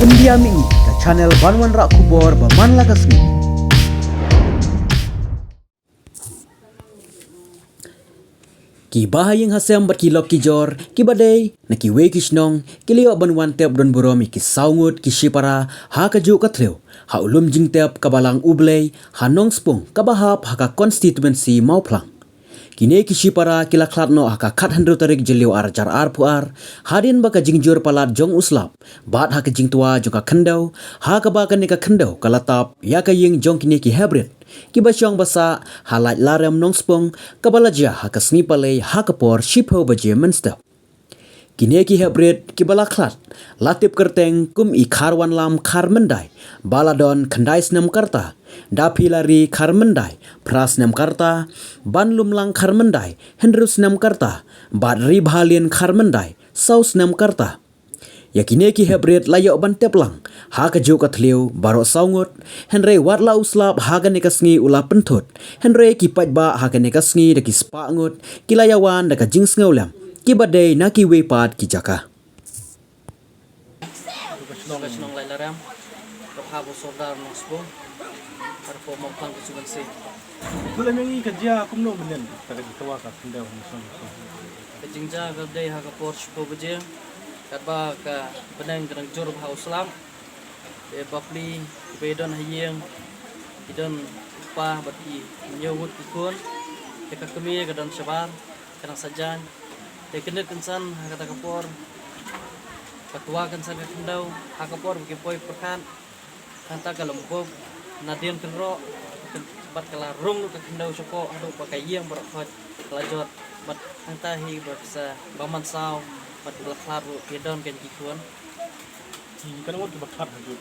India mi ke channel Banwan Rak Kubor Baman Lagasni. Ki bahayang hasam bat ki lok ki jor ki badai na ki we kisnong ki liwa banwan tep don buromi ki saungut ki shipara ha ka ju ka thleu ha ulum jing tep kabalang ublei ha nong spung kabahap ha ka constituency mauplang kine ki shipara ki lakhlat no ha ka khat handru tarik jeliu ar jar ar puar hadin ba ka jingjur palat jong uslap bat ha ka jingtua jo ka khandau ha ka ba ka ne ka khandau kalatap ya ka ying jong kine ki hybrid ki basyong basa halat larem nong spung kabalaja ha ka snipale ha ka por shipho baje menstep kine ki hybrid ki balaklat latip kerteng kum i kharwan lam kharmendai baladon khandai snam karta dapilari kharmendai pras nam karta banlum lang kharmendai hendrus nam karta badri bhalien kharmendai saus nam karta yakine ki hybrid layo ban teplang ha ka jo ka thleu baro saungut henre watla uslap ha ga ne ka sngi ula penthut henre ki pajba ha ga ne ka sngi de ki spa ngut kilayawan da ka jings ngaulam ki badai na ki we pat ki jaka Kasnong lai laram berhabo sodar nosbo harpo mokang kusugan se Bulan ini kerja aku belum belen pada ketua kat kendau musuh. kejingja gadai ha ka porch po beje katba ka benang gerang jur ha uslam e bapli bedon hayeng idon pa bati nyewut ikun te ka kemi gadan shabar kana sajan te kenet insan ha kata kapor ketua kan sa kendau ha kapor bagi poi perkan kanta kalompok nadian kenro bat kala rung ka kendau soko adu pakai yang berkhot kelajot bat hantahi bersa baman saw bat belaklar pedon kan kikuan Kan mau dibakar haju.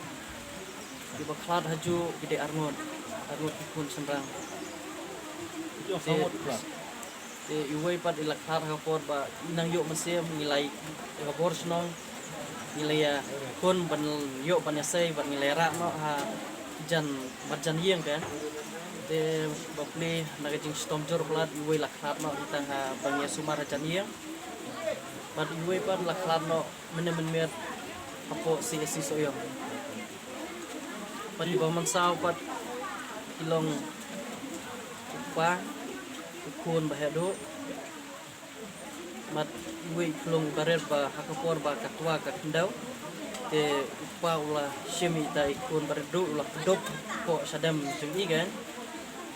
di baklar haju gede arngot kikun sembrang Itu sangat keras. te iwai pat ilaklar kapor ba inang yuk mesem nilai kapor snong nilai ya kun ban yuk ban yasai bat nilai rak no ha jan marjan yeng kan te bapli nagajing stomjor plat iwai laklat no itang ha bangya sumar jan yeng bat iwai pat laklat no menemen mer apo si soyong pat iba man saw pat ilong upa ukun bahado mat iwai kulong barer ba hakapor ba katwa ka kendau te upa ulah shemi tai kun berdu ulah pedop ko sadam jengi kan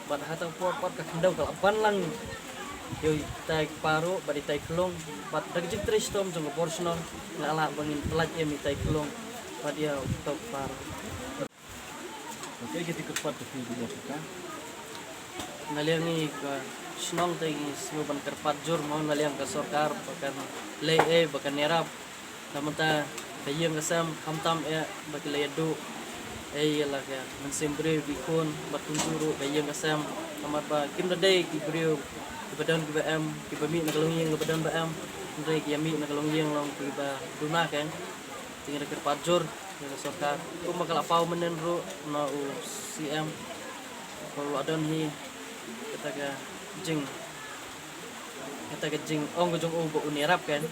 bat hata por pat ka kendau kala panlang yo tai paro badi tai kelong bat dagjik tristom jong portionon lala bangin pelat emi tai kelong bat dia tok paro Oke kita kepat tu juga kita. naliang ni ka snong tai siu ban kerpat jur mau naliang ka sorkar bakan le bakan nerap namanta kayeng kasam hamtam baki ledu yala ka mensembre bikon batunjuru kayeng kasam amat ba kim dai ki brio ki badan ki bam ki bami nakalong yeng badan bam ndai ki yami nakalong yeng long ki ba duna kan tinggal kerpat jur ya sorkar ko makala pau menen ro na u cm kalau adon hi kita ka jing ong jong o bo unirap kan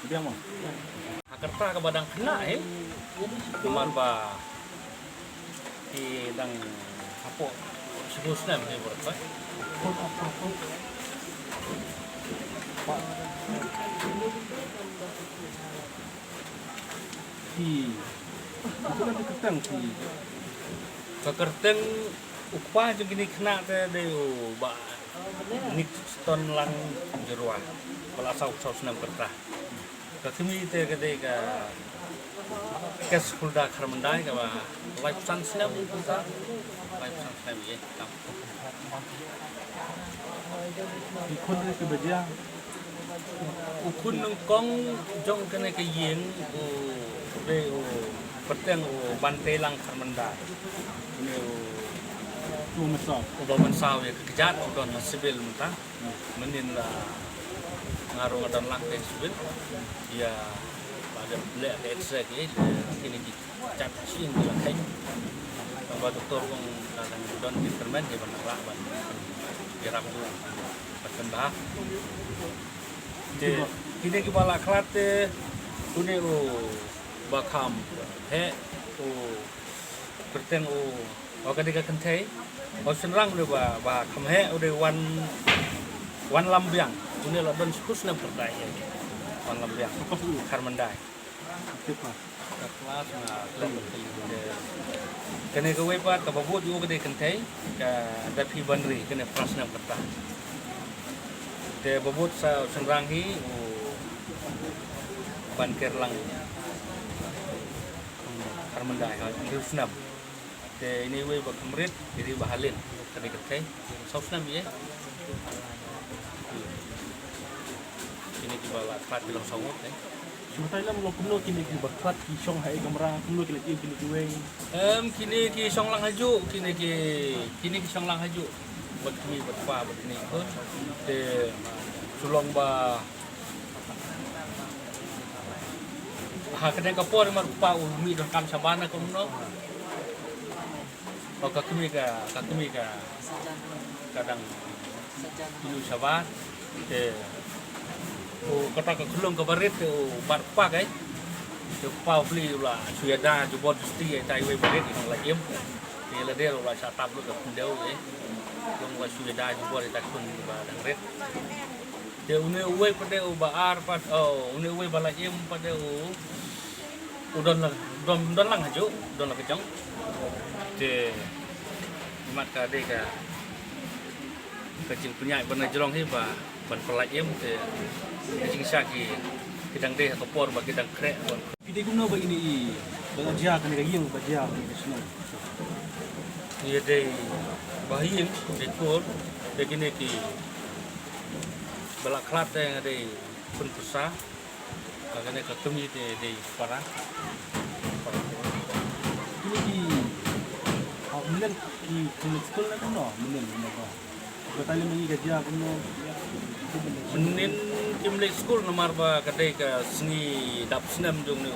Dia mau. Akarta ka badang kena Kumar ba di dang apo sebusna ni berapa Aku nanti ketang kekerteng upah jeng gini kena te de ba nik ton lang jeruan bala sau senam kerta kakimi te gede ka kes kulda kharmandai ka ba life san senam kerta life san senam ye kam ikut dari kebajian. ukun nung kong jong kene ke yeng o de o peteng o bantelang kharmandai ini o Cuma mesra. ubaman saw ya kejat don sibil mentah menin la ngarung adan lang ke sibil ya pada le ke extra ke kini di cat chin la kai ba doktor kong kadang don intermen ke ban lah ban gerak tu pakan bah je kini ki bala klate une bakam he perteng kadika kentai senrang de ba kam he udah wan lambiang une la don skus na pertai wan lambiang karmandai Tepat. kelas na level kene ke wepa ka babut yu ke kentai ka dapi bandri kene prasna pertai te babut sa senrang hi ban kerlang karmandai ha rusnam te ini we ba kamrit diri bahalin kene kentai sausnam ye ini di bawah klat bilang sangut Sementara dalam kumno kini ki baklat ki Song Hai kamera kumno kini ki wei. Kini ki song lang haju kini ki song lang haju buat kami buat pa buat ni ko te sulong ba ha kena kapor mar pa umi don kam sabana kumno o kami ka kadang ilu sabat te kata ke kulung ke barit tu bar pa kai tu pau beli la suyada tu bod sti tai we barit yang la em te la de la sa tab lu ke deu ye long la suyada tu bod ta kun ba dang ret te une we pa de ba ar pa une we ba la em pa de don lang haju don la kejong te mat ka de ka kecil punya bana jerong hi ba ban pelaj em te kecing saki kidang deh kapor ba kidang krek Pide kumno ba ini belajar kan yang belajar ni semua. ye dei bahing de kor de kini ki bala klat yang ada pun pusat kagane ketemu de para Ini ki menen ki sekolah nak kumno menen apa. Betul mengi kerja kumno. menin kimlek school nomor ba kadai ka seni dap senam jong ni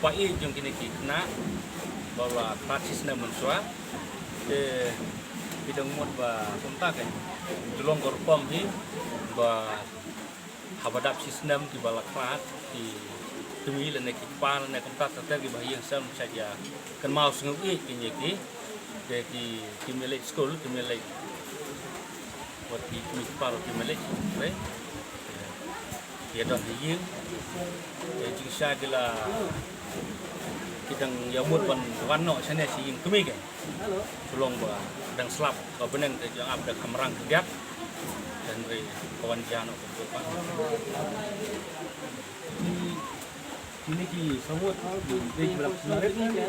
pai jong kini ki kena bala praktis senam mensua bidang mod ba kontak kan tulong korpom hi ba habadap sistem di bala klat di tumi le ne ki pa ne kontak ta ki ba yang sam saja kan mau sengu kini ki de ki kimlek school kimlek buat di municipal kimlek ya don hiying jing sha gila kidang yamut ban no sane si ing kemi ke tulong ba dang slap ka beneng ke jang abda kamrang kegiat dan re kawan jano ko pa Ini ki semut di belakang senarit ni